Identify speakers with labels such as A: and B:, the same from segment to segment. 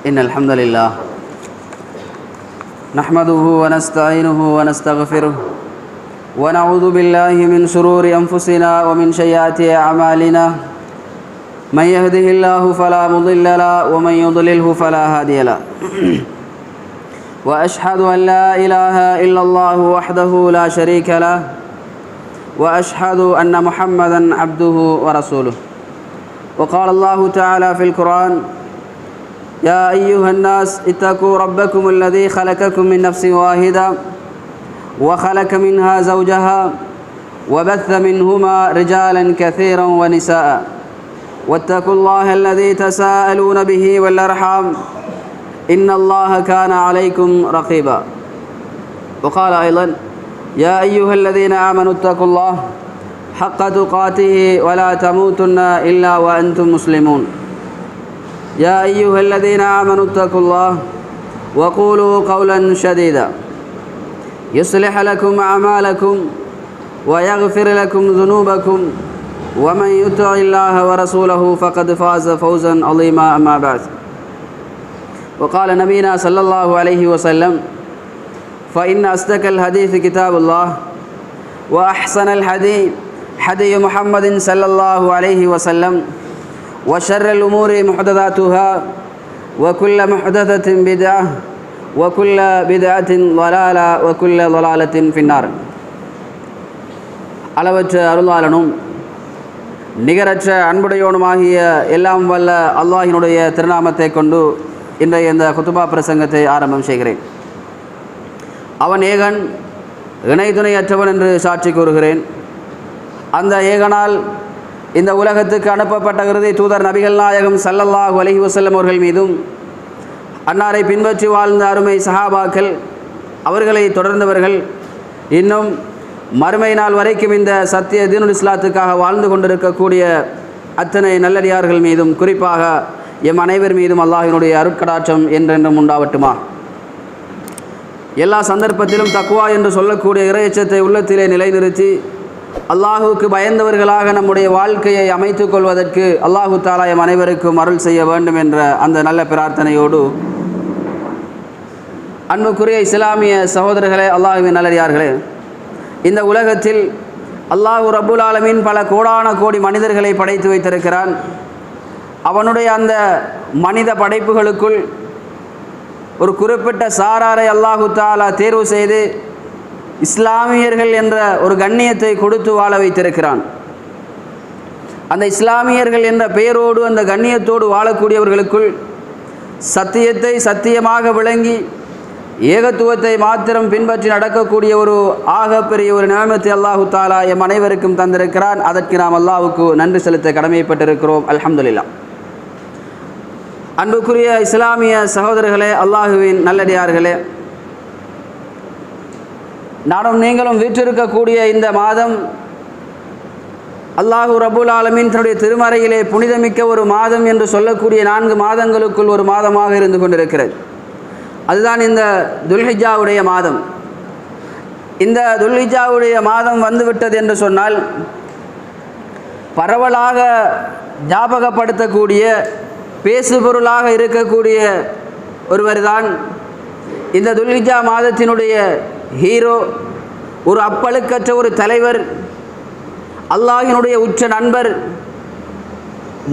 A: إن الحمد لله نحمده ونستعينه ونستغفره ونعوذ بالله من شرور أنفسنا ومن سيئات أعمالنا من يهده الله فلا مضل له ومن يضلله فلا هادي له وأشهد أن لا إله إلا الله وحده لا شريك له وأشهد أن محمدا عبده ورسوله وقال الله تعالى في القرآن يا أيها الناس اتقوا ربكم الذي خلقكم من نفس واحدة وخلق منها زوجها وبث منهما رجالا كثيرا ونساء واتقوا الله الذي تساءلون به والأرحام إن الله كان عليكم رقيبا وقال أيضا يا أيها الذين آمنوا اتقوا الله حق تقاته ولا تموتن إلا وأنتم مسلمون يا أيها الذين آمنوا اتقوا الله وقولوا قولا سديدا يصلح لكم أعمالكم ويغفر لكم ذنوبكم ومن يطع الله ورسوله فقد فاز فوزا عظيما أما بعد وقال نبينا صلى الله عليه وسلم فإن أصدق الحديث كتاب الله وأحسن الحديث حديث محمد صلى الله عليه وسلم وشر الأمور محدثاتها وكل محدثة بدعة وكل بدعة ضلالة وكل ضلالة في النار. அளவற்ற அருளாளனும் நிகரற்ற அன்புடையோனுமாகிய எல்லாம் வல்ல அல்லாஹினுடைய திருநாமத்தை கொண்டு இன்றைய இந்த குத்துபா பிரசங்கத்தை ஆரம்பம் செய்கிறேன். அவன் ஏகன் இணை துணையற்றவன் என்று சாட்சி கூறுகிறேன். அந்த ஏகனால் இந்த உலகத்துக்கு அனுப்பப்பட்ட இறுதி தூதர் நபிகள் நாயகம் ஸல்லல்லாஹு அலைஹி வஸல்லம் அவர்கள் மீதும் அன்னாரை பின்பற்றி வாழ்ந்த அருமை சஹாபாக்கள் அவர்களை தொடர்ந்தவர்கள் இன்னும் மறுமை நாள் வரைக்கும் இந்த சத்திய தீனுல் இஸ்லாத்துக்காக வாழ்ந்து கொண்டிருக்கக்கூடிய அத்தனை நல்லடியார்கள் மீதும் குறிப்பாக எம் அனைவர் மீதும் அல்லாஹினுடைய அருட்கடாட்சம் என்றென்றும் உண்டாவட்டுமா. எல்லா சந்தர்ப்பத்திலும் தக்வா என்று சொல்லக்கூடிய இறையச்சத்தை உள்ளத்திலே நிலைநிறுத்தி அல்லாஹுவுக்கு பயந்தவர்களாக நம்முடைய வாழ்க்கையை அமைத்து கொள்வதற்கு அல்லாஹு தாலா எம் அனைவருக்கும் அருள் செய்ய வேண்டும் என்ற அந்த நல்ல பிரார்த்தனையோடு அன்புக்குரிய இஸ்லாமிய சகோதரர்களே, அல்லாஹுவின் நல்லடியார்களே, இந்த உலகத்தில் அல்லாஹு ரப்புல் ஆலமீன் பல கோடான கோடி மனிதர்களை படைத்து வைத்திருக்கிறான். அவனுடைய அந்த மனித படைப்புகளுக்குள் ஒரு குறிப்பிட்ட சாராரை அல்லாஹு தாலா தேர்வு செய்து இஸ்லாமியர்கள் என்ற ஒரு கண்ணியத்தை கொடுத்து வாழ வைத்திருக்கிறான். அந்த இஸ்லாமியர்கள் என்ற பெயரோடு அந்த கண்ணியத்தோடு வாழக்கூடியவர்களுக்குள் சத்தியத்தை சத்தியமாக விளங்கி ஏகத்துவத்தை மாத்திரம் பின்பற்றி நடக்கக்கூடிய ஒரு ஆகப்பெரிய ஒரு நியமத்தை அல்லாஹு தாலா எம் அனைவருக்கும் தந்திருக்கிறான். அதற்கு நாம் அல்லாஹுக்கு நன்றி செலுத்த கடமைப்பட்டிருக்கிறோம். அல்ஹம்துலில்லாஹ். அன்புக்குரிய இஸ்லாமிய சகோதரர்களே, அல்லாஹுவின் நல்லடியார்களே, நானும் நீங்களும் வீற்றிருக்கக்கூடிய இந்த மாதம் அல்லாஹு ரப்புல் ஆலமீன் தன்னுடைய திருமறையிலே புனிதமிக்க ஒரு மாதம் என்று சொல்லக்கூடிய 4 மாதங்களுக்குள் ஒரு மாதமாக இருந்து கொண்டிருக்கிறது. அதுதான் இந்த துல்ஹிஜ்ஜாவுடைய மாதம். இந்த துல்ஹிஜ்ஜாவுடைய மாதம் வந்துவிட்டது என்று சொன்னால் பரவலாக ஞாபகப்படுத்தக்கூடிய பேசுபொருளாக இருக்கக்கூடிய ஒருவர் தான் இந்த துல்ஹிஜ்ஜா மாதத்தினுடைய ஹீரோ, ஒரு அப்பழுக்கற்ற ஒரு தலைவர், அல்லாஹினுடைய உச்ச நண்பர்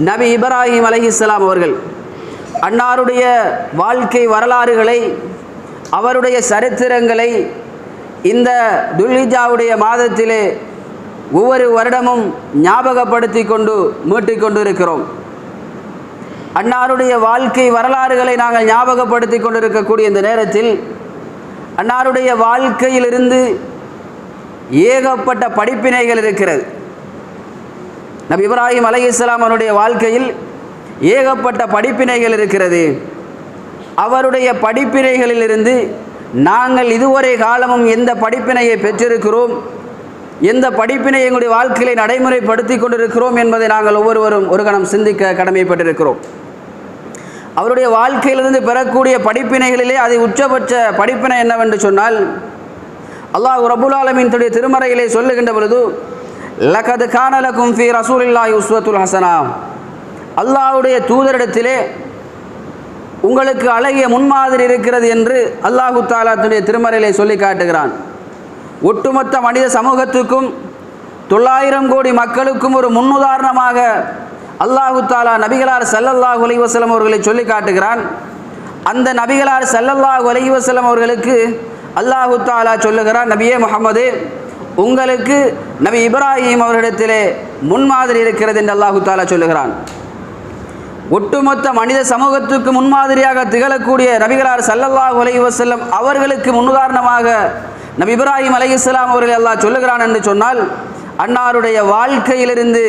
A: நபி இப்ராஹிம் அலைஹிஸ்ஸலாம் அவர்கள். அன்னாருடைய வாழ்க்கை வரலாறுகளை, அவருடைய சரித்திரங்களை இந்த துல்ஹிஜ்ஜாவுடைய மாதத்திலே ஒவ்வொரு வருடமும் ஞாபகப்படுத்தி கொண்டு மீட்டிக்கொண்டு இருக்கிறோம். அன்னாருடைய வாழ்க்கை வரலாறுகளை நாங்கள் ஞாபகப்படுத்தி கொண்டிருக்கக்கூடிய இந்த நேரத்தில் அன்னாருடைய வாழ்க்கையிலிருந்து ஏகப்பட்ட படிப்பினைகள் இருக்கிறது. நபி இப்ராஹிம் அலைஹிஸ்ஸலாம் அவருடைய வாழ்க்கையில் ஏகப்பட்ட படிப்பினைகள் இருக்கிறது. அவருடைய படிப்பினைகளிலிருந்து நாங்கள் இதுவரை காலமும் எந்த படிப்பினையை பெற்றிருக்கிறோம், எந்த படிப்பினை எங்களுடைய வாழ்க்கையை நடைமுறைப்படுத்தி கொண்டிருக்கிறோம் என்பதை நாங்கள் ஒவ்வொருவரும் ஒரு கணம் சிந்திக்க கடமைப்பட்டிருக்கிறோம். அவருடைய வாழ்க்கையிலிருந்து பெறக்கூடிய படிப்பினைகளிலே அது உச்சபட்ச படிப்பினை என்னவென்று சொன்னால், அல்லாஹ் ரப்புல் ஆலமீன் தன்னுடைய திருமறையிலே சொல்லுகின்ற பொழுது லகத் கான லகும் ஃபீ ரசூலில்லாஹி உஸ்வத்துல் ஹஸனா, அல்லாஹ்வுடைய தூதரிடத்திலே உங்களுக்கு அழகிய முன்மாதிரி இருக்கிறது என்று அல்லாஹு தஆலா தன்னுடைய திருமறையிலே சொல்லி காட்டுகிறான். ஒட்டுமொத்த மனித சமூகத்துக்கும் 900 கோடி மக்களுக்கும் ஒரு முன்னுதாரணமாக அல்லாஹு தஆலா நபிகளார் ஸல்லல்லாஹு அலைஹி வஸல்லம் அவர்களை சொல்லி காட்டுகிறான். அந்த நபிகளார் ஸல்லல்லாஹு அலைஹி வஸல்லம் அவர்களுக்கு அல்லாஹு தஆலா சொல்லுகிறான், நபியே முஹம்மதே, உங்களுக்கு நபி இப்ராஹிம் அவர்களிடத்திலே முன்மாதிரி இருக்கிறது என்று அல்லாஹு தஆலா சொல்லுகிறான். ஒட்டுமொத்த மனித சமூகத்துக்கு முன்மாதிரியாக திகழக்கூடிய நபிகளார் ஸல்லல்லாஹு அலைஹி வஸல்லம் அவர்களுக்கு முன்னுதாரணமாக நபி இப்ராஹிம் அலைஹிஸ்ஸலாம் அவர்கள் அல்லாஹ் சொல்லுகிறான் என்று சொன்னால், அன்னாருடைய வாழ்க்கையிலிருந்து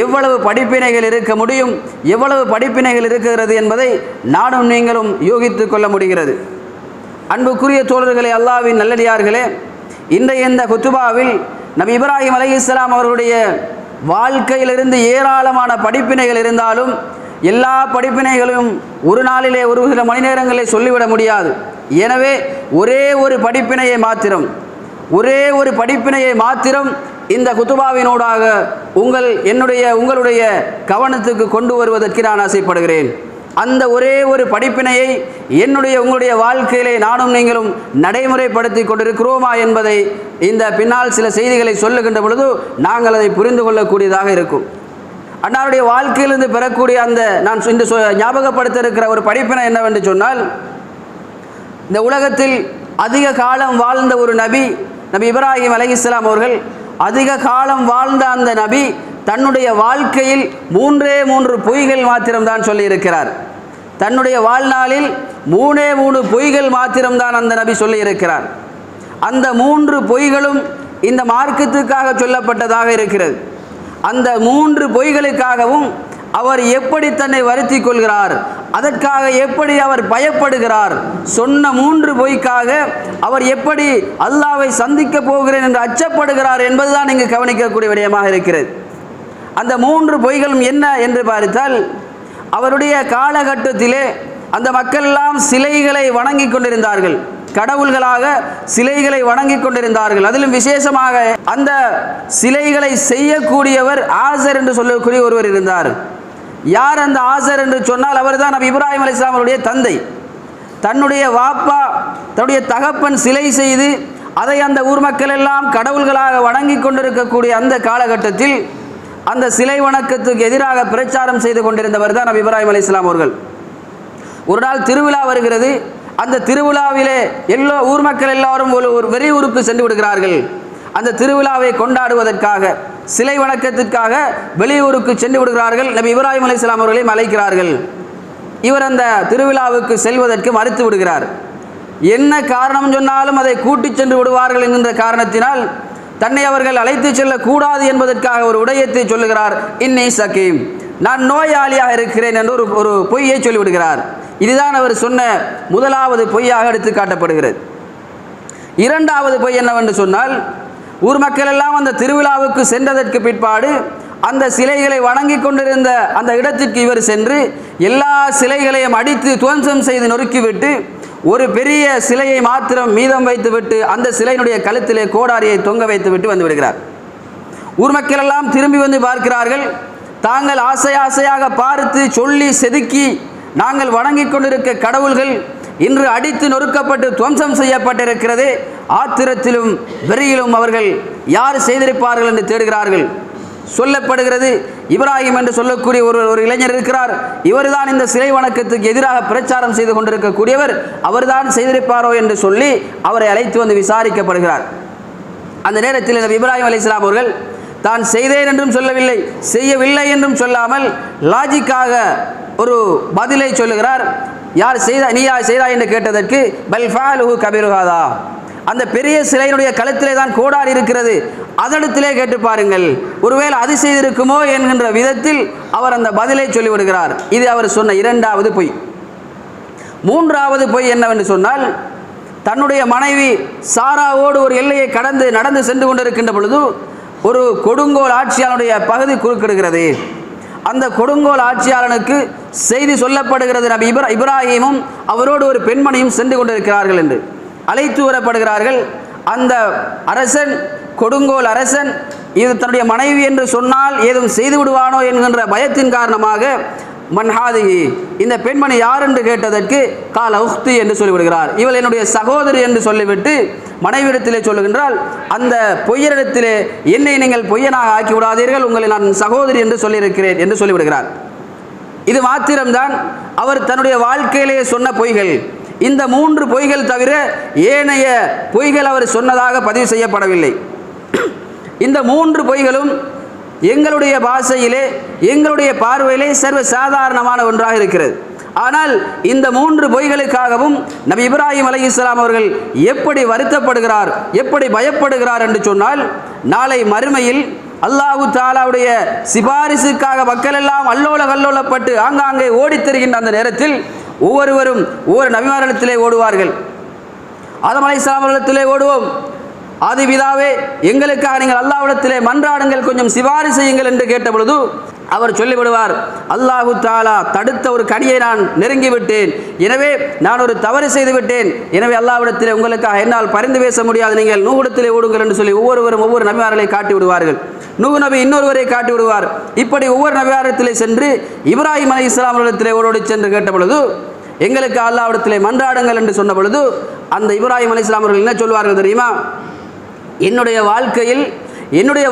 A: எவ்வளவு படிப்பினைகள் இருக்க முடியும், எவ்வளவு படிப்பினைகள் இருக்கிறது என்பதை நானும் நீங்களும் யூகித்து கொள்ள முடிகிறது. அன்புக்குரிய தோழர்களே, அல்லாஹ்வின் நல்லடியார்களே, இன்றைய இந்த குத்துபாவில் நபி இப்ராஹிம் அலைஹிஸ்ஸலாம் அவர்களுடைய வாழ்க்கையிலிருந்து ஏராளமான படிப்பினைகள் இருந்தாலும் எல்லா படிப்பினைகளும் ஒரு நாளிலே ஒரு சில மணி நேரங்களில் சொல்லிவிட முடியாது. எனவே ஒரே ஒரு படிப்பினையை மாத்திரம் இந்த குத்துபாவினூடாக உங்களுடைய கவனத்துக்கு கொண்டு வருவதற்கு நான் ஆசைப்படுகிறேன். அந்த ஒரே ஒரு படிப்பினையை உங்களுடைய வாழ்க்கையிலே நானும் நீங்களும் நடைமுறைப்படுத்தி கொண்டிருக்கிறோமா என்பதை இந்த பின்னால் சில செய்திகளை சொல்லுகின்ற பொழுது நாங்கள் அதை புரிந்து கொள்ளக்கூடியதாக இருக்கும். அன்னாருடைய வாழ்க்கையிலிருந்து பெறக்கூடிய அந்த நான் இந்த ஞாபகப்படுத்த இருக்கிற ஒரு படிப்பினை என்னவென்று சொன்னால், இந்த உலகத்தில் அதிக காலம் வாழ்ந்த ஒரு நபி இப்ராஹிம் அலைஹிஸ்ஸலாம் அவர்கள். அதிக காலம் வாழ்ந்த அந்த நபி தன்னுடைய வாழ்க்கையில் 3 பொய்கள் மாத்திரம்தான் சொல்லியிருக்கிறார். தன்னுடைய வாழ்நாளில் 3 பொய்கள் மாத்திரம்தான் அந்த நபி சொல்லியிருக்கிறார். அந்த 3 பொய்களும் இந்த மார்க்கத்துக்காக சொல்லப்பட்டதாக இருக்கிறது. அந்த 3 பொய்களுக்காகவும் அவர் எப்படி தன்னை வருத்தி கொள்கிறார், அதற்காக எப்படி அவர் பயப்படுகிறார், சொன்ன 3 பொய்க்காக அவர் எப்படி அல்லாஹ்வை சந்திக்க போகிறேன் என்று அச்சப்படுகிறார் என்பதுதான் இங்கு கவனிக்கக்கூடிய விடயமாக இருக்கிறது. அந்த 3 பொய்களும் என்ன என்று பார்த்தால், அவருடைய காலகட்டத்திலே அந்த மக்கள் எல்லாம் சிலைகளை வணங்கி கொண்டிருந்தார்கள், கடவுள்களாக சிலைகளை வணங்கி கொண்டிருந்தார்கள். அதிலும் விசேஷமாக அந்த சிலைகளை செய்யக்கூடியவர் ஆசர் என்று சொல்லக்கூடிய ஒருவர் இருந்தார். யார் அந்த ஆசர் என்று சொன்னால், அவர் தான் நபி இப்ராஹிம் அலைஹிஸ்ஸலாம் அவருடைய தந்தை. தன்னுடைய வாப்பா தன்னுடைய தகப்பன் சிலை செய்து அதை அந்த ஊர் மக்கள் எல்லாம் கடவுள்களாக வணங்கி கொண்டிருக்கக்கூடிய அந்த காலகட்டத்தில் அந்த சிலை வணக்கத்துக்கு எதிராக பிரச்சாரம் செய்து கொண்டிருந்தவர் தான் நபி இப்ராஹிம் அலைஹிஸ்ஸலாம் அவர்கள். ஒரு நாள் திருவிழா வருகிறது. அந்த திருவிழாவிலே எல்லா ஊர் மக்கள் எல்லாரும் ஒரு வெளியூருக்கு சென்று விடுகிறார்கள். அந்த திருவிழாவை கொண்டாடுவதற்காக, சிலை வணக்கத்திற்காக வெளியூருக்கு சென்று விடுகிறார்கள். நபி இப்ராஹிம் அலைஹிஸ்ஸலாம் அவர்களையும் அழைக்கிறார்கள். இவர் அந்த திருவிழாவுக்கு செல்வதற்கு மறுத்து விடுகிறார். என்ன காரணம் சொன்னாலும் அதை கூட்டிச் சென்று விடுவார்கள் என்கின்ற காரணத்தினால் தன்னை அவர்கள் அழைத்து செல்லக்கூடாது என்பதற்காக ஒரு விடயத்தை சொல்லுகிறார். இன்னி சகீம், நான் நோயாளியாக இருக்கிறேன் என்று ஒரு பொய்யை சொல்லிவிடுகிறார். இதுதான் அவர் சொன்ன முதலாவது பொய்யாக எடுத்து காட்டப்படுகிறது. இரண்டாவது பொய் என்னவென்று சொன்னால், ஊர் மக்கள் எல்லாம் அந்த திருவிழாவுக்கு சென்றதற்கு பிற்பாடு அந்த சிலைகளை வணங்கி கொண்டிருந்த அந்த இடத்திற்கு இவர் சென்று எல்லா சிலைகளையும் அடித்து துவம்சம் செய்து நொறுக்கிவிட்டு ஒரு பெரிய சிலையை மாத்திரம் மீதம் வைத்துவிட்டு அந்த சிலையினுடைய கழுத்திலே கோடாரியை தொங்க வைத்துவிட்டு வந்து விடுகிறார். ஊர் மக்கள் எல்லாம் திரும்பி வந்து பார்க்கிறார்கள். தாங்கள் ஆசையாக பார்த்து சொல்லி செதுக்கி நாங்கள் வணங்கி கொண்டிருக்க கடவுள்கள் இன்று அடித்து நொறுக்கப்பட்டு துவம்சம் செய்யப்பட்டிருக்கிறது. ஆத்திரத்திலும் வெறியிலும் அவர்கள் யார் செய்திருப்பார்கள் என்று தேடுகிறார்கள். சொல்லப்படுகிறது, இப்ராஹிம் என்று சொல்லக்கூடிய ஒரு இளைஞர் இருக்கிறார். இவர்தான் இந்த சிலை வணக்கத்துக்கு எதிராக பிரச்சாரம் செய்து கொண்டிருக்கக்கூடியவர், அவர்தான் செய்திருப்பாரோ என்று சொல்லி அவரை அழைத்து வந்து விசாரிக்கப்படுகிறார். அந்த நேரத்தில் நபி இப்ராஹிம் அலைஹிஸ்ஸலாம் அவர்கள் தான் செய்தேன் என்றும் சொல்லவில்லை, செய்யவில்லை என்றும் சொல்லாமல் லாஜிக்காக ஒரு பதிலை சொல்லுகிறார். யார் செய்தா, நீ யார் செய்தா என்று கேட்டதற்கு பல் ஃபாலுஹு கபீருஹாதா, அந்த பெரிய சிலையினுடைய கழுத்திலே தான் கோடாரி இருக்கிறது, அதனிடத்திலே கேட்டு பாருங்கள், ஒருவேளை அது செய்திருக்குமோ என்கின்ற விதத்தில் அவர் அந்த பதிலை சொல்லிவிடுகிறார். இது அவர் சொன்ன இரண்டாவது பொய். மூன்றாவது பொய் என்னவென்று சொன்னால், தன்னுடைய மனைவி சாராவோடு ஒரு எல்லையை கடந்து நடந்து சென்று கொண்டிருக்கின்ற பொழுது ஒரு கொடுங்கோல் ஆட்சியாளனுடைய பகுதி குறுக்கிடுகிறது. அந்த கொடுங்கோல் ஆட்சியாளனுக்கு செய்தி சொல்லப்படுகிறது, நபி இப்ராஹிமும் அவரோடு ஒரு பெண்மணியும் சென்று கொண்டிருக்கிறார்கள் என்று அழைத்து வரப்படுகிறார்கள். அந்த அரசன், கொடுங்கோல் அரசன், இது தன்னுடைய மனைவி என்று சொன்னால் ஏதும் செய்து விடுவானோ என்கின்ற பயத்தின் காரணமாக மன்ஹாதிஹி, இந்த பெண்மணி யார் என்று கேட்டதற்கு கால உக்தி என்று சொல்லிவிடுகிறார். இவள் என்னுடைய சகோதரி என்று சொல்லிவிட்டு மனைவிடத்திலே சொல்லுகின்றால், அந்த பொய்யரிடத்திலே என்னை நீங்கள் பொய்யனாக ஆக்கி விடாதீர்கள், உங்களை நான் சகோதரி என்று சொல்லியிருக்கிறேன் என்று சொல்லிவிடுகிறார். இது மாத்திரம்தான் அவர் தன்னுடைய வாழ்க்கையிலே சொன்ன பொய்கள். இந்த 3 பொய்கள் தவிர ஏனைய பொய்கள் அவர் சொன்னதாக பதிவு செய்யப்படவில்லை. இந்த 3 பொய்களும் எங்களுடைய பாஷையிலே எங்களுடைய பார்வையிலே சர்வ சாதாரணமான ஒன்றாக இருக்கிறது. ஆனால் இந்த 3 பொய்களுக்காகவும் நபி இப்ராஹிம் அலைஹிஸ்ஸலாம் அவர்கள் எப்படி வருத்தப்படுகிறார், எப்படி பயப்படுகிறார் என்று சொன்னால், நாளை மறுமையில் அல்லாஹு தஆலாவுடைய சிபாரிசுக்காக மக்கள் எல்லாம் அல்லோல கல்லோலப்பட்டு ஆங்காங்கே ஓடித் திரிகின்ற அந்த நேரத்தில் ஒவ்வொருவரும் ஒவ்வொரு நபிமாரிடத்திலே ஓடுவார்கள். ஆதம் அலைஹிஸ்ஸலாம் அவர்களிடத்திலே ஓடுவோம், ஆதிபிதாவே எங்களுக்காக நீங்கள் அல்லாஹ்விடத்திலே மன்றாடுங்கள், கொஞ்சம் சிபாரிசு செய்யுங்கள் என்று கேட்ட பொழுது அவர் சொல்லிவிடுவார், அல்லாஹு தஆலா தடுத்த ஒரு கனியை நான் நெருங்கிவிட்டேன், எனவே நான் ஒரு தவறு செய்து விட்டேன், எனவே அல்லாஹ்விடத்திலே உங்களுக்காக என்னால் பரிந்து பேச முடியாது, நீங்கள் நூஹ்விடத்திலே ஓடுங்கள் என்று சொல்லி ஒவ்வொருவரும் ஒவ்வொரு நபிமார்களை காட்டி விடுவார்கள். நூஹ் நபி இன்னொருவரை காட்டி விடுவார். இப்படி ஒவ்வொரு நபியாரிடத்திலே சென்று இப்ராஹிம் அலைஹிஸ்ஸலாம் அவர்களிடத்திலே ஓடோடி சென்று கேட்ட பொழுது, எங்களுக்கு அல்லாஹ்விடத்திலே மன்றாடுங்கள் என்று சொன்ன பொழுது அந்த இப்ராஹிம் அலைஹிஸ்ஸலாம் அவர்கள் என்ன சொல்வார்கள் தெரியுமா? என்னுடைய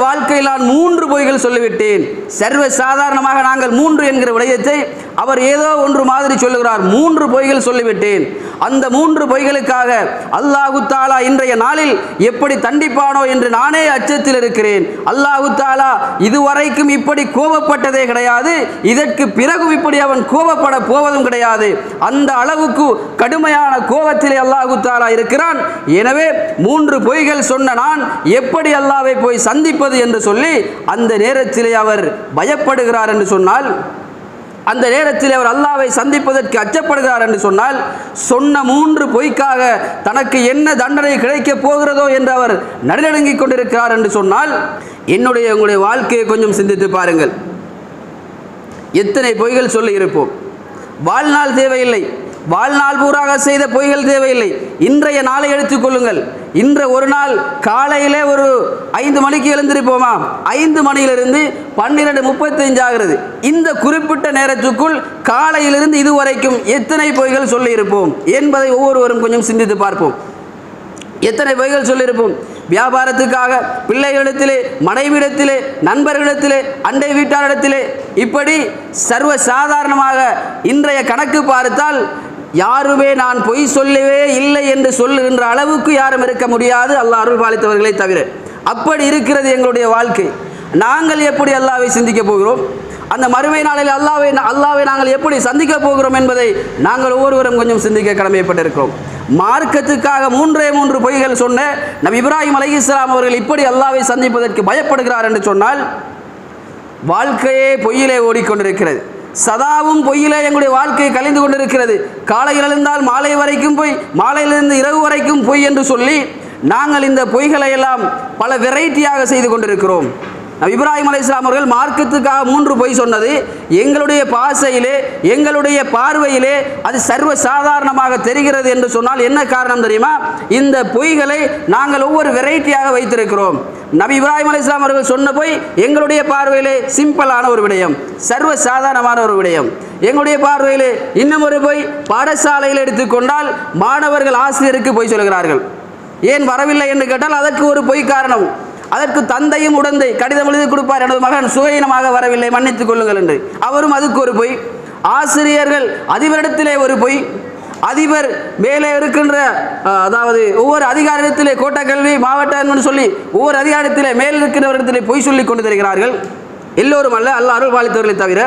A: வாழ்க்கையில் நான் 3 பொய்கள் சொல்லிவிட்டேன். சர்வ சாதாரணமாக நாங்கள் 3 என்கிற விடயத்தை அவர் ஏதோ ஒன்று மாதிரி சொல்லுகிறார். 3 பொய்கள் சொல்லிவிட்டேன். அந்த 3 பொய்களுக்காக அல்லாஹு தஆலா இன்றைய நாளில் எப்படி தண்டிப்பானோ என்று நானே அச்சத்தில் இருக்கிறேன். அல்லாஹு தஆலா இதுவரைக்கும் இப்படி கோபப்பட்டதே கிடையாது, இதற்கு பிறகு இப்படி அவன் கோபப்பட போவதும் கிடையாது. அந்த அளவுக்கு கடுமையான கோபத்திலே அல்லாஹு தஆலா இருக்கிறான். எனவே 3 பொய்கள் சொன்ன நான் எப்படி அல்லாஹ்வை போய் சந்திப்பது என்று சொல்லி அந்த நேரத்திலே அவர் பயப்படுகிறார் என்று சொன்னால், அந்த நேரத்தில் அவர் அல்லாஹ்வை சந்திப்பதற்கு அச்சப்படுகிறார் என்று சொன்னால், சொன்ன 3 பொய்க்காக தனக்கு என்ன தண்டனை கிடைக்கப் போகிறதோ என்று அவர் நடுநடுங்கிக் கொண்டிருக்கிறார் என்று சொன்னால், உங்களுடைய வாழ்க்கையை கொஞ்சம் சிந்தித்து பாருங்கள். எத்தனை பொய்கள் சொல்லி இருப்போம். வாழ்நாள் தேவையில்லை, வாழ்நாள் பூராக செய்த பொய்கள் தேவையில்லை. இன்றைய நாளை எடுத்துக்கொள்ளுங்கள். இன்று ஒரு நாள் காலையிலே ஒரு 5 மணிக்கு எழுந்திருப்போமா, 5 மணியிலிருந்து 12:35 ஆகிறது. இந்த குறிப்பிட்ட நேரத்துக்குள் காலையிலிருந்து இதுவரைக்கும் எத்தனை பொய்கள் சொல்லி இருப்போம் என்பதை ஒவ்வொருவரும் கொஞ்சம் சிந்தித்து பார்ப்போம். எத்தனை பொய்கள் சொல்லியிருப்போம். வியாபாரத்துக்காக பிள்ளைகளிடத்திலே, மனைவிடத்திலே, நண்பர்களிடத்திலே, அண்டை வீட்டாரிடத்திலே, இப்படி சர்வ சாதாரணமாக இன்றைய கணக்கு பார்த்தால் யாருமே நான் பொய் சொல்லவே இல்லை என்று சொல்லுகின்ற அளவுக்கு யாரும் இருக்க முடியாது, அல்லாஹ் அருள் பாலித்தவர்களை தவிர. அப்படி இருக்கிறது எங்களுடைய வாழ்க்கை. நாங்கள் எப்படி அல்லாஹ்வை சிந்திக்க போகிறோம், அந்த மறுமை நாளில் அல்லாஹ்வை நாங்கள் எப்படி சந்திக்க போகிறோம் என்பதை நாங்கள் ஒவ்வொருவரும் கொஞ்சம் சிந்திக்க கடமைப்பட்டிருக்கிறோம். மார்க்கத்துக்காக 3 பொய்கள் சொன்ன நபி இப்ராஹிம் அலைஹிஸ்ஸலாம் அவர்கள் இப்படி அல்லாஹ்வை சந்திப்பதற்கு பயப்படுகிறார் என்று சொன்னால், வாழ்க்கையே பொய்யிலே ஓடிக்கொண்டிருக்கிறது. சதாவும் பொய்யிலே எங்களுடைய வாழ்க்கை கழிந்து கொண்டிருக்கிறது. காலையில் எழுந்தால் மாலை வரைக்கும் பொய், மாலையிலிருந்து இரவு வரைக்கும் பொய் என்று சொல்லி நாங்கள் இந்த பொய்களை எல்லாம் பல வெரைட்டியாக செய்து கொண்டிருக்கிறோம். இப்ராஹிம் அலைஹிஸ்ஸலாம் அவர்கள் மார்க்கத்துக்காக 3 பொய் சொன்னது எங்களுடைய பாசையிலே, எங்களுடைய பார்வையிலே அது சர்வ சாதாரணமாக தெரிகிறது என்று சொன்னால் என்ன காரணம் தெரியுமா? இந்த பொய்களை நாங்கள் ஒவ்வொரு வெரைட்டியாக வைத்திருக்கிறோம். நபி இப்ராஹிம் அலைஹிஸ்ஸலாம் அவர்கள் சொன்ன பொய் எங்களுடைய பார்வையிலே சிம்பிளான ஒரு விடயம், சர்வ சாதாரணமான ஒரு விடயம். எங்களுடைய பார்வையிலே இன்னும் ஒரு பொய், பாடசாலையில் எடுத்துக்கொண்டால் மாணவர்கள் ஆசிரியருக்கு பொய் சொல்கிறார்கள். ஏன் வரவில்லை என்று கேட்டால் அதற்கு ஒரு பொய் காரணம். அதற்கு தந்தையும் உடந்தை கடிதம் எழுதி கொடுப்பார், எனது மகன் சுகையினமாக வரவில்லை, மன்னித்துக் கொள்ளுங்கள் என்று. அவரும் அதுக்கு ஒரு பொய். ஆசிரியர்கள் அதிபரிடத்திலே ஒரு பொய். அதிபர் மேலே இருக்கின்ற, அதாவது ஒவ்வொரு அதிகாரத்திலே கோட்ட கல்வி மாவட்டம் சொல்லி ஒவ்வொரு அதிகாரத்திலே மேல் இருக்கின்றவரிடத்திலே பொய் சொல்லி கொண்டு தருகிறார்கள். எல்லோரும் அல்ல, அல்லாஹ் அருள் பாலித்தவர்களை தவிர.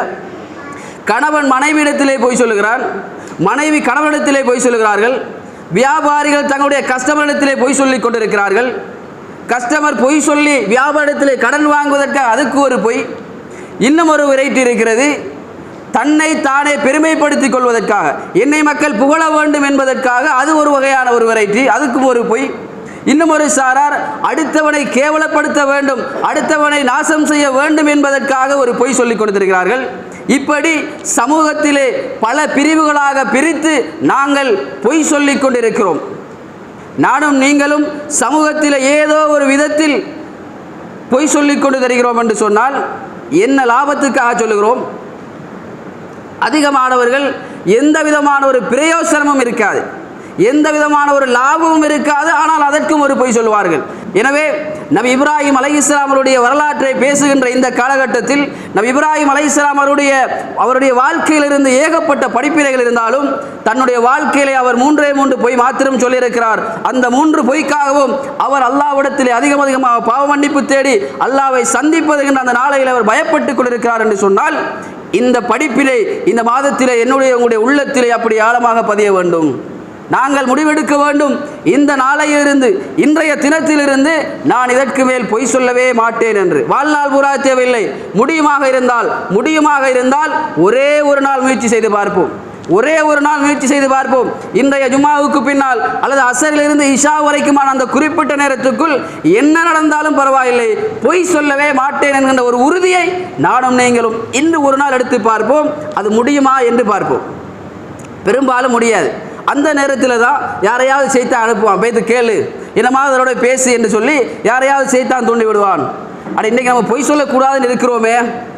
A: கணவன் மனைவியிடத்திலே பொய் சொல்லுகிறான், மனைவி கணவனிடத்திலே பொய் சொல்லுகிறார்கள். வியாபாரிகள் தங்களுடைய கஸ்டமரிடத்திலே பொய் சொல்லி கொண்டிருக்கிறார்கள். கஸ்டமர் பொய் சொல்லி வியாபாரத்திலே கடன் வாங்குவதற்காக அதுக்கு ஒரு பொய். இன்னும் ஒரு வெரைட்டி இருக்கிறது, தன்னை தானே பெருமைப்படுத்திக் கொள்வதற்காக, என்னை மக்கள் புகழ வேண்டும் என்பதற்காக அது ஒரு வகையான ஒரு வெரைட்டி, அதுக்கும் ஒரு பொய். இன்னும் ஒரு சாரார் அடுத்தவனை கேவலப்படுத்த வேண்டும், அடுத்தவனை நாசம் செய்ய வேண்டும் என்பதற்காக ஒரு பொய் சொல்லிக் கொடுத்திருக்கிறார்கள். இப்படி சமூகத்திலே பல பிரிவுகளாக பிரித்து நாங்கள் பொய் சொல்லிக் கொண்டிருக்கிறோம். நானும் நீங்களும் சமூகத்தில் ஏதோ ஒரு விதத்தில் பொய் சொல்லிக் கொண்டு தருகிறோம் என்று சொன்னால் என்ன லாபத்துக்காக சொல்லுகிறோம்? அதிகமானவர்கள் எந்த விதமான ஒரு பிரயோசனமும் இருக்காது, எந்த விதமான ஒரு லாபமும் இருக்காது, ஆனால் அதற்கும் ஒரு பொய் சொல்வார்கள். எனவே நபி இப்ராஹிம் அலைஹிஸ்ஸலாம் அவருடைய வரலாற்றை பேசுகின்ற இந்த காலகட்டத்தில் நபி இப்ராஹிம் அலைஹிஸ்ஸலாம் அவருடைய வாழ்க்கையிலிருந்து ஏகப்பட்ட படிப்பினைகள் இருந்தாலும் தன்னுடைய வாழ்க்கையிலே அவர் 3 பொய் மாத்திரம் சொல்லியிருக்கிறார். அந்த 3 பொய்க்காகவும் அவர் அல்லாஹ்விடத்திலே அதிகமாக பாவ மன்னிப்பு தேடி அல்லாஹ்வை சந்திப்பதுகின்ற அந்த நாளையில் அவர் பயப்பட்டுக் கொண்டிருக்கிறார் என்று சொன்னால், இந்த படிப்பிலே இந்த மாதத்திலே உங்களுடைய உள்ளத்திலே அப்படி ஆழமாக பதிய வேண்டும். நாங்கள் முடிவெடுக்க வேண்டும். இந்த நாளையிலிருந்து, இன்றைய தினத்திலிருந்து நான் இதற்கு மேல் பொய் சொல்லவே மாட்டேன் என்று. வாழ்நாள் பூரா தேவையில்லை, முடியுமாக இருந்தால் ஒரே ஒரு நாள் முயற்சி செய்து பார்ப்போம். இன்றைய ஜும்மாவுக்கு பின்னால் அல்லது அசரிலிருந்து இஷா வரைக்குமான அந்த குறிப்பிட்ட நேரத்துக்குள் என்ன நடந்தாலும் பரவாயில்லை, பொய் சொல்லவே மாட்டேன் என்கின்ற ஒரு உறுதியை நானும் நீங்களும் இன்று ஒரு நாள் எடுத்து பார்ப்போம். அது முடியுமா என்று பார்ப்போம். பெரும்பாலும் முடியாது. அந்த நேரத்தில் தான் யாரையாவது செய்தான் அனுப்புவான், போய்த்து கேளு, என்னமாவது அதோட பேசு என்று சொல்லி யாரையாவது செய்தான் தூண்டி விடுவான். அப்படி இன்றைக்கி நம்ம பொய் சொல்லக்கூடாதுன்னு இருக்கிறோமே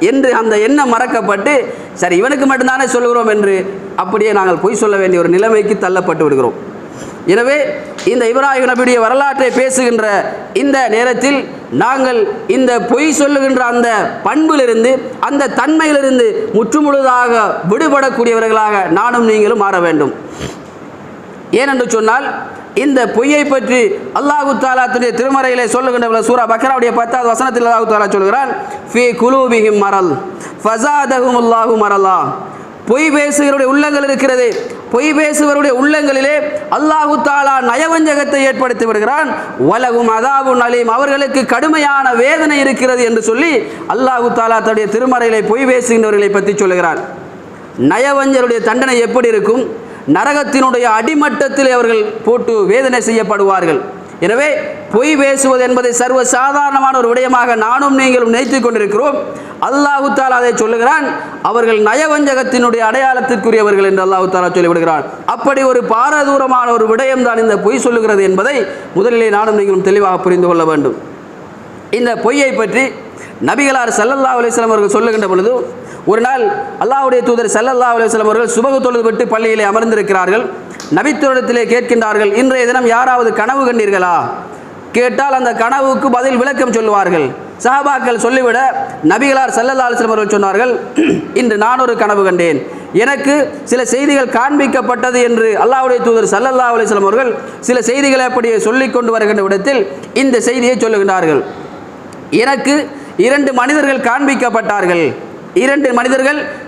A: என்று அந்த எண்ணம் மறக்கப்பட்டு, சரி இவனுக்கு மட்டும்தானே சொல்லுகிறோம் என்று அப்படியே நாங்கள் பொய் சொல்ல வேண்டிய ஒரு நிலைமைக்கு தள்ளப்பட்டு விடுகிறோம். எனவே இந்த இப்ராஹிம் நபியுடைய வரலாற்றை பேசுகின்ற இந்த நேரத்தில் நாங்கள் இந்த பொய் சொல்லுகின்ற அந்த பண்பிலிருந்து, அந்த தன்மையிலிருந்து முற்றுமுழுதாக விடுபடக்கூடியவர்களாக நானும் நீங்களும் மாற வேண்டும். ஏனென்று சொன்னால், இந்த பொய்யை பற்றி அல்லாஹு தஆலா தன்னுடைய திருமறையிலே சொல்லுகின்ற சூரா பக்ராவுடைய 10வது வசனத்தில் அல்லாஹு தஆலா சொல்கிறான், ஃபீ குலூபிஹிம் மரல் ஃபஸாதஹுமுல்லாஹு மரலா. பொய் பேசுகிறவருடைய உள்ளங்கள் இருக்கிறது, பொய் பேசுவருடைய உள்ளங்களிலே அல்லாஹு தஆலா நயவஞ்சகத்தை ஏற்படுத்தி விடுகிறான். வலகும் அதாபுன் அலீம், அவர்களுக்கு கடுமையான வேதனை இருக்கிறது என்று சொல்லி அல்லாஹு தஆலா தன்னுடைய திருமறையிலே பொய் பேசுகின்றவர்களை பற்றி சொல்லுகிறான். நயவஞ்சருடைய தண்டனை எப்படி இருக்கும்? நரகத்தினுடைய அடிமட்டத்தில் அவர்கள் போட்டு வேதனை செய்யப்படுவார்கள். எனவே பொய் பேசுவது என்பதை சர்வ சாதாரணமான ஒரு விடயமாக நானும் நீங்களும் நினைத்துக் கொண்டிருக்கிறோம். அல்லாஹு தஆலா அதை சொல்லுகிறான், அவர்கள் நயவஞ்சகத்தினுடைய அடையாளத்திற்குரியவர்கள் என்று அல்லாஹு தஆலா சொல்லிவிடுகிறான். அப்படி ஒரு பாரதூரமான ஒரு விடயம் தான் இந்த பொய் சொல்லுகிறது என்பதை முதலிலே நானும் நீங்களும் தெளிவாக புரிந்து கொள்ள வேண்டும். இந்த பொய்யை பற்றி நபிகளார் ஸல்லல்லாஹு அலைஹி வஸல்லம் அவர்கள் சொல்லுகின்ற பொழுது, ஒரு நாள் அல்லாஹ்வுடைய தூதர் ஸல்லல்லாஹு அலைஹி வஸல்லம் அவர்கள் சுபஹ் தொழுது விட்டு பள்ளியிலே அமர்ந்திருக்கிறார்கள். நபித்தோரிடத்திலே கேட்கின்றார்கள், இன்றைய தினம் யாராவது கனவு கண்டீர்களா? கேட்டால் அந்த கனவுக்கு பதில் விளக்கம் சொல்லுவார்கள். சஹாபாக்கள் சொல்லிவிட நபிகளார் ஸல்லல்லாஹு அலைஹி வஸல்லம் அவர்கள் சொன்னார்கள், இன்று நான் ஒரு கனவு கண்டேன், எனக்கு சில செய்திகள் காண்பிக்கப்பட்டது என்று அல்லாஹ்வுடைய தூதர் ஸல்லல்லாஹு அலைஹி வஸல்லம் அவர்கள் சில செய்திகளை அப்படியே சொல்லிக் கொண்டு வருகின்ற இடத்தில் இந்த செய்தியை சொல்லுகின்றார்கள். எனக்கு 2 மனிதர்கள்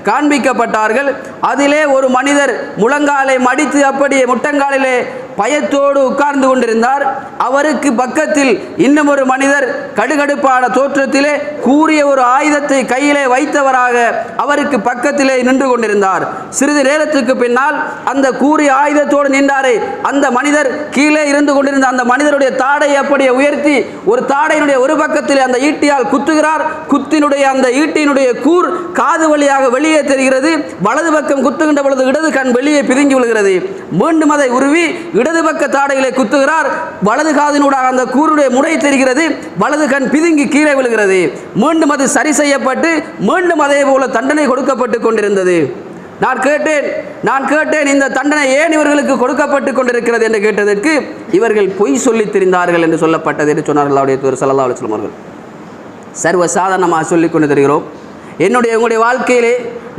A: காண்பிக்கப்பட்டார்கள். அதிலே ஒரு மனிதர் முழங்காலை மடித்து அப்படியே முட்டங்காலிலே பயத்தோடு உட்கார்ந்து கொண்டிருந்தார். அவருக்கு பக்கத்தில் இன்னும் ஒரு மனிதர் கடுகடுப்பான தோற்றத்திலே கூரிய ஒரு ஆயுதத்தை கையிலே வைத்தவராக அவருக்கு பக்கத்திலே நின்று கொண்டிருந்தார். சிறிது நேரத்துக்கு பின்னால் அந்த கூரிய ஆயுதத்தோடு நின்றாரே அந்த மனிதர் கீழே இருந்து கொண்டிருந்த அந்த மனிதருடைய தாடை அப்படியே உயர்த்தி ஒரு தாடையினுடைய ஒரு பக்கத்திலே அந்த ஈட்டியால் குத்துகிறார். குத்தினுடைய அந்த ஈட்டியினுடைய கூர் காது வழியாக வெளியே தெரிகிறது. வலது பக்கம் குத்துகின்ற பொழுது இடது கண் வெளியே பிதுங்கி விழுகிறது. மீண்டும் அதை உருவி இடது பக்க தாடைகளை குத்துகிறார். வலது காதினூடாக அந்த கூருடைய முனை தெரிகிறது. வலது கண் பிதுங்கி கீழே விழுகிறது. மீண்டும் அது சரி செய்யப்பட்டு மீண்டும் அதே போல தண்டனை கொடுக்கப்பட்டு கொண்டிருந்தது. நான் கேட்டேன் இந்த தண்டனை ஏன் இவர்களுக்கு கொடுக்கப்பட்டு கொண்டிருக்கிறது என்று கேட்டதற்கு, இவர்கள் பொய் சொல்லி தெரிந்தார்கள் என்று சொல்லப்பட்டது என்று சொன்னார்கள் அல்லாஹ்வுடைய தூதர் ஸல்லல்லாஹு அலைஹி வஸல்லம் அவர்கள். சர்வ சாதாரணமாக சொல்லிக் கொண்டு தெரிகிறோம். உங்களுடைய வாழ்க்கையிலே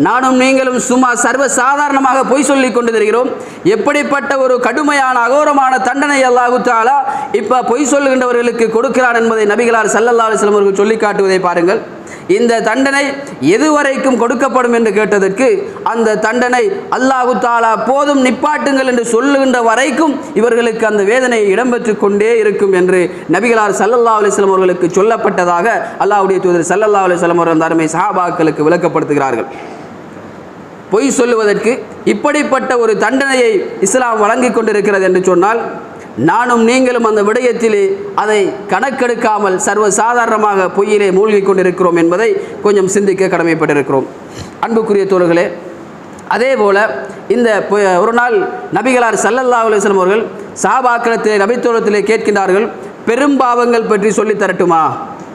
A: நானும் நீங்களும் சும்மா சர்வ சாதாரணமாக பொய் சொல்லிக் கொண்டு தெரிகிறோம். எப்படிப்பட்ட ஒரு கடுமையான அகோரமான தண்டனை அல்லாஹ் தஆலா இப்போ பொய் சொல்லுகின்றவர்களுக்கு கொடுக்கிறான் என்பதை நபிகளார் ஸல்லல்லாஹு அலைஹி வஸல்லம் அவர்கள் சொல்லி காட்டுவதை பாருங்கள். இந்த தண்டனை எதுவரைக்கும் கொடுக்கப்படும் என்று கேட்டதற்கு, அந்த தண்டனை அல்லாஹ் தஆலா போதும் நிப்பாட்டுங்கள் என்று சொல்லுகின்ற வரைக்கும் இவர்களுக்கு அந்த வேதனை இடம்பெற்று கொண்டே இருக்கும் என்று நபிகளார் ஸல்லல்லாஹு அலைஹி வஸல்லம் அவர்களுக்கு சொல்லப்பட்டதாக அல்லாஹ்வுடைய தூதர் ஸல்லல்லாஹு அலைஹி வஸல்லம் அவர்கள் அருமை சஹாபாக்களுக்கு விளக்கப்படுத்துகிறார்கள். பொய் சொல்லுவதற்கு இப்படிப்பட்ட ஒரு தண்டனையை இஸ்லாம் வழங்கி கொண்டிருக்கிறது என்று சொன்னால், நானும் நீங்களும் அந்த விடயத்திலே அதை கணக்கெடுக்காமல் சர்வ சாதாரணமாக பொய்யிலே மூழ்கி கொண்டிருக்கிறோம் என்பதை கொஞ்சம் சிந்திக்க கடமைப்பட்டிருக்கிறோம். அன்புக்குரிய தோழர்களே, அதே போல இந்த ஒரு நாள் நபிகளார் ஸல்லல்லாஹு அலைஹி வஸல்லம் அவர்கள் சஹாபாக்களிடத்திலே நபித்தோழத்திலே கேட்கின்றார்கள், பெரும்பாவங்கள் பற்றி சொல்லி தரட்டுமா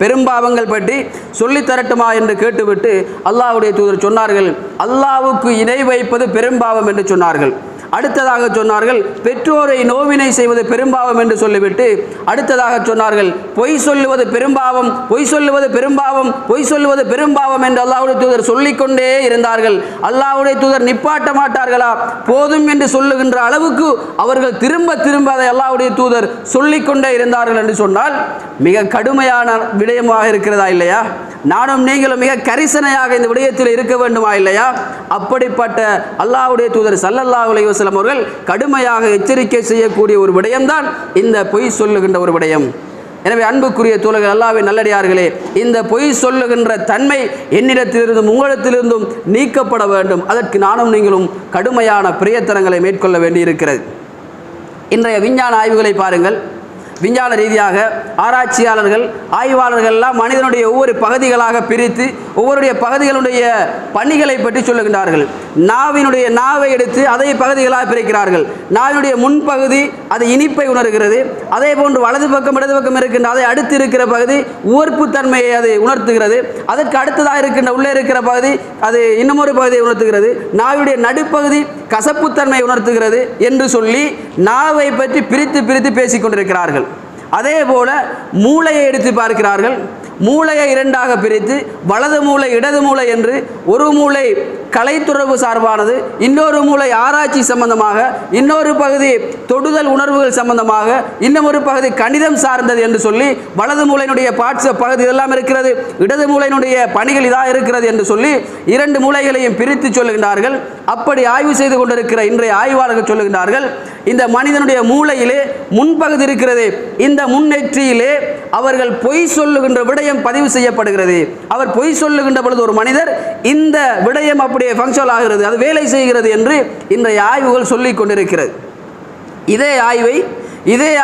A: பெரும்பாவங்கள் பற்றி சொல்லித்தரட்டுமா என்று கேட்டுவிட்டு அல்லாஹ்வுடைய தூதர் சொன்னார்கள், அல்லாஹ்வுக்கு இணை வைப்பது பெரும்பாவம் என்று சொன்னார்கள். அடுத்ததாக சொன்னார்கள், பெற்றோரை நோவினை செய்வது பெரும்பாவம் என்று சொல்லிவிட்டு அடுத்ததாக சொன்னார்கள், பொய் சொல்லுவது பெரும்பாவம், பொய் சொல்லுவது பெரும்பாவம், பொய் சொல்லுவது பெரும்பாவம் என்று அல்லாஹ்வுடைய தூதர் சொல்லிக்கொண்டே இருந்தார்கள். அல்லாஹ்வுடைய தூதர் நிப்பாட்ட மாட்டார்களா? போதும் என்று சொல்லுகின்ற அளவுக்கு அவர்கள் திரும்ப திரும்ப அதை அல்லாஹ்வுடைய தூதர் சொல்லிக்கொண்டே இருந்தார்கள் என்று சொன்னால் மிக கடுமையான விடயமாக இருக்கிறதா இல்லையா? நானும் நீங்களும் மிக கரிசனையாக இந்த விடயத்தில் இருக்க வேண்டுமா இல்லையா? அப்படிப்பட்ட அல்லாஹ்வுடைய தூதர் ஸல்லல்லாஹு அலைஹி வஸல்லம் அவர்கள் கடுமையாக எச்சரிக்கை செய்யக்கூடிய ஒரு விடயம்தான் இந்த பொய் சொல்லுகின்ற ஒரு விடயம். எனவே அன்புக்குரிய தோழர்கள், அல்லாஹ்வின் நல்லடியார்களே, இந்த பொய் சொல்லுகின்ற தன்மை என்னிடத்திலிருந்தும் உங்களிடத்திலிருந்தும் நீக்கப்பட வேண்டும். அதற்கு நானும் நீங்களும் கடுமையான பிரயத்தனங்களை மேற்கொள்ள வேண்டியிருக்கிறது. இன்றைய விஞ்ஞான ஆய்வுகளை பாருங்கள். விஞ்ஞான ரீதியாக ஆராய்ச்சியாளர்கள் ஆய்வாளர்கள்லாம் மனிதனுடைய ஒவ்வொரு பகுதிகளாக பிரித்து ஒவ்வொருடைய பகுதிகளுடைய பணிகளை பற்றி சொல்லுகின்றார்கள். நாவை எடுத்து அதை பகுதிகளாக பிரிக்கிறார்கள். நாவினுடைய முன்பகுதி அது இனிப்பை உணர்கிறது. அதே போன்று வலது பக்கம் இடது பக்கம் இருக்கின்ற அதை அடுத்து இருக்கிற பகுதி உவர்ப்பு தன்மையை அது உணர்த்துகிறது. அதற்கு அடுத்ததாக இருக்கின்ற உள்ளே இருக்கிற பகுதி அது இன்னமொரு பகுதியை உணர்த்துகிறது. நாவினுடைய நடுப்பகுதி கசப்புத்தன்மையை உணர்த்துகிறது என்று சொல்லி நாவை பற்றி பிரித்து பிரித்து பேசிக் கொண்டிருக்கிறார்கள். அதே போல மூளையை எடுத்து பார்க்கிறார்கள். மூளையை இரண்டாக பிரித்து வலது மூளை இடது மூளை என்று ஒரு மூளை கலைத்துறவு சார்பானது, இன்னொரு மூளை ஆராய்ச்சி சம்பந்தமாக, இன்னொரு பகுதி தொடுதல் உணர்வுகள் சம்பந்தமாக, இன்னொரு பகுதி கணிதம் சார்ந்தது என்று சொல்லி வலது மூளையினுடைய பார்ட்ஸ் பகுதி இதெல்லாம் இருக்கிறது, இடது மூளையினுடைய பணிகள் இதாக இருக்கிறது என்று சொல்லி இரண்டு மூளைகளையும் பிரித்து சொல்லுகின்றார்கள். அப்படி ஆய்வு செய்து கொண்டிருக்கிற இன்றைய ஆய்வாளர்கள் சொல்லுகின்றார்கள், இந்த மனிதனுடைய மூளையிலே முன்பகுதி இருக்கிறது, இந்த முன்னெற்றியிலே அவர்கள் பொய் சொல்லுகின்ற விடயம் பதிவு செய்யப்படுகிறது. அவர் பொய் சொல்லுகின்ற பொழுது ஒரு மனிதர் இந்த விடயம் அப்படியே ஃபங்க்ஷன் ஆகிறது, அது வேலை செய்கிறது என்று இன்றைய ஆய்வுகள் சொல்லிக் கொண்டிருக்கிறது. இதே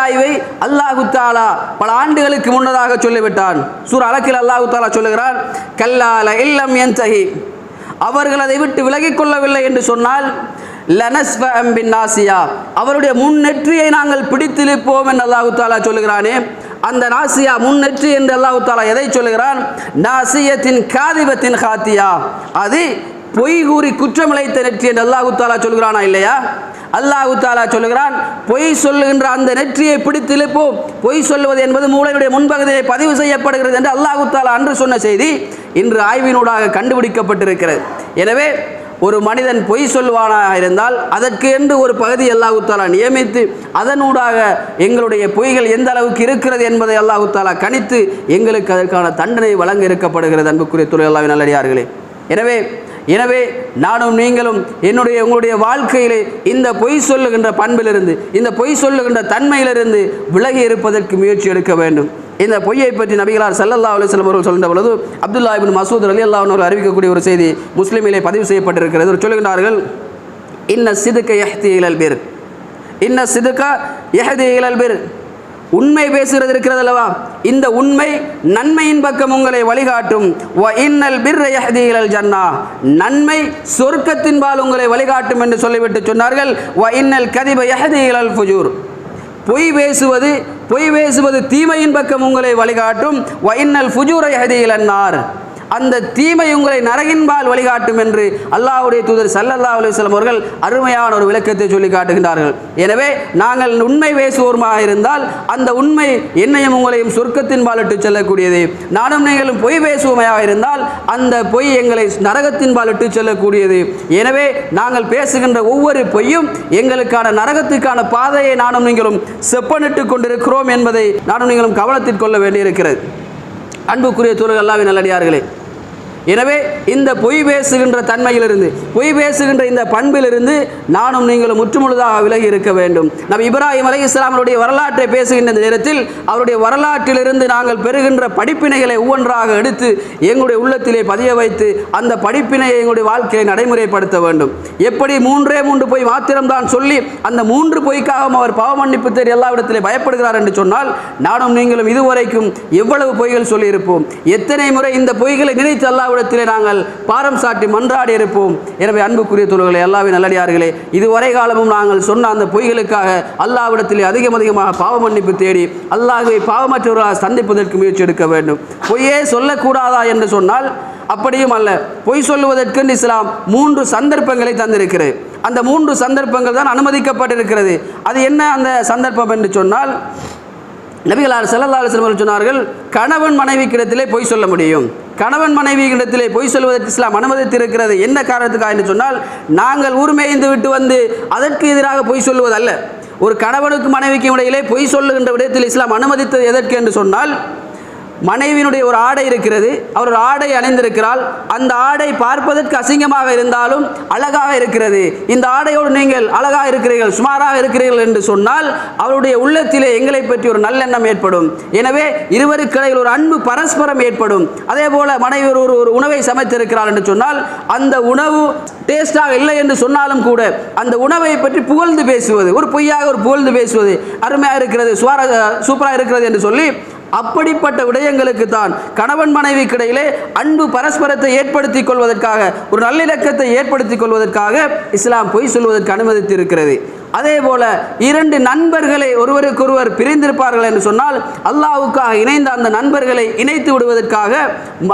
A: ஆய்வை அல்லாஹு தஆலா பல ஆண்டுகளுக்கு முன்னதாக சொல்லிவிட்டான். சூரா அலக்கில் அல்லாஹு தஆலா சொல்லுகிறான், கல்லால இல்லம் யன்தஹி, அவர்கள் அதை விட்டு விலகிக் கொள்ளவில்லை என்று சொன்னால் லனஸ்ஃபஅம் பின்னாசியா, அவருடைய முன்னெற்றியை நாங்கள் பிடித்திருப்போம் என்று அல்லாஹு தஆலா சொல்லுகிறானே, அந்த நாசியா முன்னெற்றி என்று அல்லாஹு தஆலா எதை சொல்லுகிறான்? நாசியத்தின் காதிபத்தின் காத்தியா, அது பொய் கூறி குற்றமிழைத்த நெற்றி என்று அல்லாஹு தஆலா சொல்கிறானா இல்லையா? அல்லாஹு தஆலா சொல்லுகிறான், பொய் சொல்லுகின்ற அந்த நெற்றியை பிடித்திருப்போம். பொய் சொல்லுவது என்பது மூளையுடைய முன்பகுதியை பதிவு செய்யப்படுகிறது என்று அல்லாஹு தஆலா அன்று சொன்ன செய்தி இன்று ஆய்வினூடாக கண்டுபிடிக்கப்பட்டிருக்கிறது. எனவே ஒரு மனிதன் பொய் சொல்லுவானாக இருந்தால் அதற்கு என்று ஒரு பகுதி அல்லாஹு தஆலா நியமித்து அதனூடாக எங்களுடைய பொய்கள் எந்த அளவுக்கு இருக்கிறது என்பதை அல்லாஹு தஆலா கணித்து எங்களுக்கு அதற்கான தண்டனை வழங்க இருக்கப்படுகிறது. அன்புக்குரிய தோழர்களே, அல்லாஹ்வின் நல்லடியார்களே, எனவே நானும் நீங்களும் உங்களுடைய வாழ்க்கையிலே இந்த பொய் சொல்லுகின்ற பண்பிலிருந்து, இந்த பொய் சொல்லுகின்ற தன்மையிலிருந்து விலகி இருப்பதற்கு முயற்சி எடுக்க வேண்டும். இந்த பொய்யை பற்றி நபிகளார் ஸல்லல்லாஹு அலைஹி வஸல்லம் அவர்கள் சொல்கின்ற பொழுது அப்துல்லாஹ் இப்னு மஸ்ஊத் ரலியல்லாஹு அன்ஹு அறிவிக்கக்கூடிய ஒரு செய்தி முஸ்லிமிலே பதிவு செய்யப்பட்டிருக்கிறது. சொல்லுகிறார்கள், இன்ன சிதுக யஹ்தி இலல் பிர், இன்ன சிதுக யஹ்தி இலல் பிர், உண்மை பேசுகிறது இருக்கிறது அல்லவா, இந்த உண்மை நன்மையின் பக்கம் உங்களை வழிகாட்டும். வ இன்னல் பிர்ர யஹ்தி இலல் ஜன்னா, நன்மை சொர்க்கத்தின்பால் உங்களை வழிகாட்டும் என்று சொல்லிவிட்டு சொன்னார்கள், வ இன்னல் கதிப யஹ்தி இலல் ஃபுஜூர், பொய் பேசுவது தீமையின் பக்கம் உங்களை வழிகாட்டும். வ இன்னல் ஃபுஜூர யஹ்தி இலன் நார், அந்த தீமை உங்களை நரகின்பால் வழிகாட்டும் என்று அல்லாஹ்வுடைய தூதர் ஸல்லல்லாஹு அலைஹி வஸல்லம் அவர்கள் அருமையான ஒரு விளக்கத்தை சொல்லி காட்டுகின்றார்கள். எனவே நாங்கள் உண்மை பேசுவோமாக இருந்தால் அந்த உண்மை என்னையும் உங்களையும் சொர்க்கத்தின்பால் இட்டு செல்லக்கூடியது. நானும் நீங்களும் பொய் பேசுவோமையாக இருந்தால் அந்த பொய் எங்களை நரகத்தின்பால் இட்டு செல்லக்கூடியது. எனவே நாங்கள் பேசுகின்ற ஒவ்வொரு பொய்யும் எங்களுக்கான நரகத்துக்கான பாதையை நானும் நீங்களும் செப்பனிட்டு கொண்டிருக்கிறோம் என்பதை நானும் நீங்களும் கவனத்தில் கொள்ள வேண்டியிருக்கிறது. அன்புக்குரிய தோழர்களே, அல்லாஹ்வின் நல்லடியார்களே, எனவே இந்த பொய் பேசுகின்ற தன்மையிலிருந்து, பொய் பேசுகின்ற இந்த பண்பிலிருந்து நானும் நீங்களும் முற்றுமுழுதாக விலகி இருக்க வேண்டும். நபி இப்ராஹிம் அலைஹிஸ்ஸலாம் அவருடைய வரலாற்றை பேசுகின்ற நேரத்தில் அவருடைய வரலாற்றிலிருந்து நாங்கள் பெறுகின்ற படிப்பினைகளை ஒவ்வொன்றாக எடுத்து எங்களுடைய உள்ளத்திலே பதிய வைத்து அந்த படிப்பினையை எங்களுடைய வாழ்க்கையை நடைமுறைப்படுத்த வேண்டும். எப்படி மூன்றே பொய் மாத்திரம்தான் சொல்லி அந்த 3 பொய்க்காகவும் அவர் பாவ மன்னிப்பு தேடி எல்லாவிடத்திலே பயப்படுகிறார் என்று சொன்னால் நானும் நீங்களும் இதுவரைக்கும் எவ்வளவு பொய்கள் சொல்லியிருப்போம், எத்தனை முறை இந்த பொய்களை நினைத்து அல்லாஹ் அல்லாஹ்விடத்திலே நாங்கள் பாரம் சாட்டி மன்றாடி இருப்போம். எனவே அன்புக்குரிய தோழர்களே, அல்லாஹ்வின் நல்லடியார்களே, இதுவரை காலமும் நாங்கள் சொன்ன அந்த பொய்களுக்காக அல்லாஹ்விடத்திலே அதிகமாக பாவ மன்னிப்பு தேடி அல்லாஹ்வை பாவமற்றவர்களாக சந்திப்பதற்கு முயற்சி எடுக்க வேண்டும். பொய்யே சொல்லக்கூடாதா என்று சொன்னால் அப்படியும் அல்ல. பொய் சொல்லுவதற்கு இஸ்லாம் 3 சந்தர்ப்பங்களை தந்திருக்கிறது. அந்த 3 சந்தர்ப்பங்கள் தான் அனுமதிக்கப்பட்டிருக்கிறது. அது என்ன அந்த சந்தர்ப்பம் என்று சொன்னால், நபிகளார் ஸல்லல்லாஹு அலைஹி வஸல்லம் சொன்னார்கள், கணவன் மனைவிக்கிடத்திலே பொய் சொல்ல முடியும். கணவன் மனைவியிடத்திலே பொய் சொல்வதற்கு இஸ்லாம் அனுமதித்திருக்கிறது. என்ன காரணத்துக்காக என்று சொன்னால், நாங்கள் ஊர்மேய்ந்து விட்டு வந்து அதற்கு எதிராக பொய் சொல்லுவதல்ல. ஒரு கணவனுக்கு மனைவிக்கும் இடையிலே பொய் சொல்லுகின்ற விடயத்தில் இஸ்லாம் அனுமதித்தது எதற்கு என்று சொன்னால், மனைவியினுடைய ஒரு ஆடை இருக்கிறது, அவர் ஒரு ஆடை அணிந்திருக்கிறாள். அந்த ஆடை பார்ப்பதற்கு அசிங்கமாக இருந்தாலும் அழகாக இருக்கிறது. இந்த ஆடையோடு நீங்கள் அழகாக இருக்கிறீர்கள், சுமாராக இருக்கிறீர்கள் என்று சொன்னால் அவருடைய உள்ளத்திலே எங்களை பற்றி ஒரு நல்லெண்ணம் ஏற்படும். எனவே இருவருக்கு இடையில் ஒரு அன்பு பரஸ்பரம் ஏற்படும். அதே போல மனைவி ஒரு உணவை சமைத்திருக்கிறார் என்று சொன்னால், அந்த உணவு டேஸ்டாக இல்லை என்று சொன்னாலும் கூட அந்த உணவை பற்றி புகழ்ந்து பேசுவது, ஒரு பொய்யாக ஒரு புகழ்ந்து பேசுவது, அருமையாக இருக்கிறது, சூப்பராக இருக்கிறது என்று சொல்லி, அப்படிப்பட்ட விடயங்களுக்கு தான் கணவன் மனைவிக்கு இடையிலே அன்பு பரஸ்பரத்தை ஏற்படுத்திக் கொள்வதற்காக, ஒரு நல்லிணக்கத்தை ஏற்படுத்திக் கொள்வதற்காக இஸ்லாம் பொய் சொல்வதற்கு அனுமதித்து இருக்கிறது. அதே போல 2 நண்பர்களை ஒருவருக்கொருவர் பிரிந்திருப்பார்கள் என்று சொன்னால், அல்லாஹ்வுக்காக இணைந்த அந்த நண்பர்களை இணைத்து விடுவதற்காக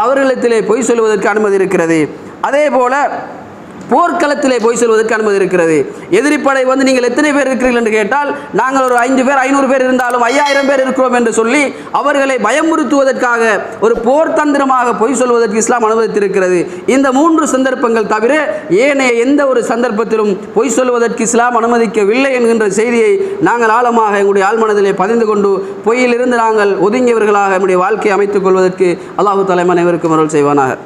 A: அவர்களிடத்திலே பொய் சொல்வதற்கு அனுமதி இருக்கிறது. அதே போல போர்க்களத்திலே பொய் சொல்வதற்கு அனுமதி இருக்கிறது. எதிரிப்படை வந்து நீங்கள் எத்தனை பேர் இருக்கிறீர்கள் என்று கேட்டால், நாங்கள் ஒரு 5 பேர் 500 பேர் இருந்தாலும் 5000 பேர் இருக்கிறோம் என்று சொல்லி அவர்களை பயமுறுத்துவதற்காக ஒரு போர் தந்திரமாக பொய் சொல்வதற்கு இஸ்லாம் அனுமதித்திருக்கிறது. இந்த 3 சந்தர்ப்பங்கள் தவிர ஏனைய எந்த ஒரு சந்தர்ப்பத்திலும் பொய் சொல்வதற்கு இஸ்லாம் அனுமதிக்கவில்லை என்கின்ற செய்தியை நாங்கள் ஆழமாக எங்களுடைய ஆழ்மனதிலே பதிந்து கொண்டு பொய்யிலிருந்து நாங்கள் ஒதுங்கியவர்களாக நம்முடைய வாழ்க்கையை அமைத்துக் கொள்வதற்கு அல்லாஹ் தஆலா அனைவருக்கும் அருள் செய்வானாக.